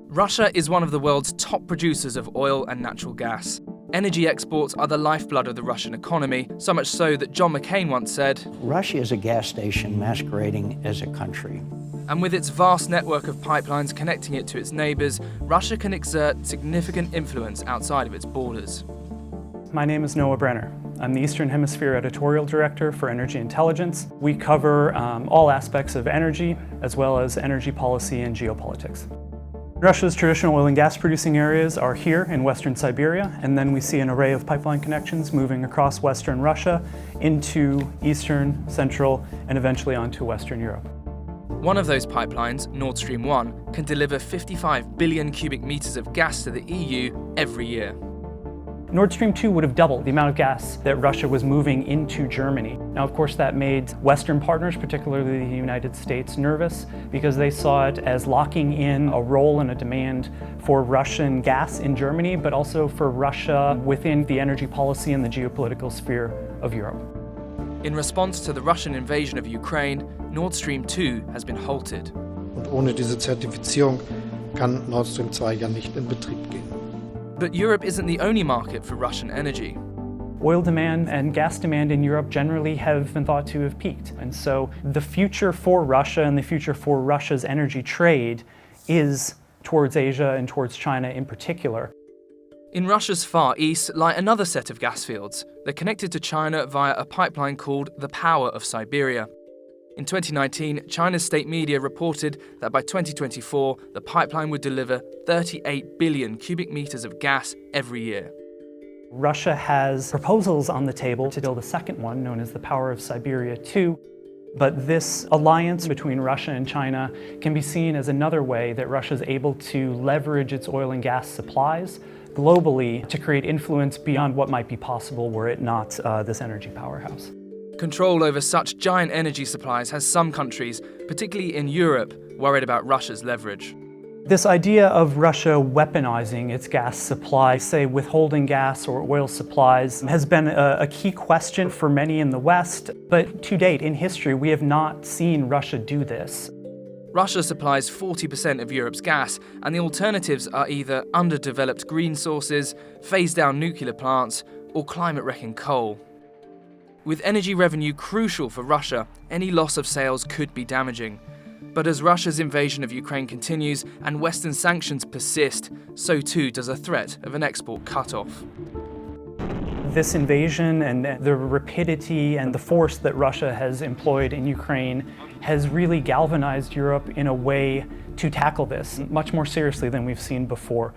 Russia is one of the world's top producers of oil and natural gas. Energy exports are the lifeblood of the Russian economy, so much so that John McCain once said, "Russia is a gas station masquerading as a country." And with its vast network of pipelines connecting it to its neighbours, Russia can exert significant influence outside of its borders. My name is Noah Brenner. I'm the Eastern Hemisphere Editorial Director for Energy Intelligence. We cover all aspects of energy, as well as energy policy and geopolitics. Russia's traditional oil and gas producing areas are here in western Siberia, and then we see an array of pipeline connections moving across western Russia into eastern, central, and eventually onto western Europe. One of those pipelines, Nord Stream 1, can deliver 55 billion cubic meters of gas to the EU every year. Nord Stream 2 would have doubled the amount of gas that Russia was moving into Germany. Now, of course, that made Western partners, particularly the United States, nervous because they saw it as locking in a role and a demand for Russian gas in Germany, but also for Russia within the energy policy and the geopolitical sphere of Europe. In response to the Russian invasion of Ukraine, Nord Stream 2 has been halted. Und ohne diese Zertifizierung kann Nord Stream 2 ja nicht in Betrieb gehen. But Europe isn't the only market for Russian energy. Oil demand and gas demand in Europe generally have been thought to have peaked. And so the future for Russia and the future for Russia's energy trade is towards Asia and towards China in particular. In Russia's far east lie another set of gas fields. They're connected to China via a pipeline called the Power of Siberia. In 2019, China's state media reported that by 2024, the pipeline would deliver 38 billion cubic meters of gas every year. Russia has proposals on the table to build a second one, known as the Power of Siberia 2. But this alliance between Russia and China can be seen as another way that Russia is able to leverage its oil and gas supplies globally to create influence beyond what might be possible were it not this energy powerhouse. Control over such giant energy supplies has some countries, particularly in Europe, worried about Russia's leverage. This idea of Russia weaponizing its gas supply, say withholding gas or oil supplies, has been a key question for many in the West. But to date, in history, we have not seen Russia do this. Russia supplies 40% of Europe's gas, and the alternatives are either underdeveloped green sources, phased-down nuclear plants, or climate-wrecking coal. With energy revenue crucial for Russia, any loss of sales could be damaging. But as Russia's invasion of Ukraine continues and Western sanctions persist, so too does a threat of an export cutoff. This invasion and the rapidity and the force that Russia has employed in Ukraine has really galvanized Europe in a way to tackle this much more seriously than we've seen before.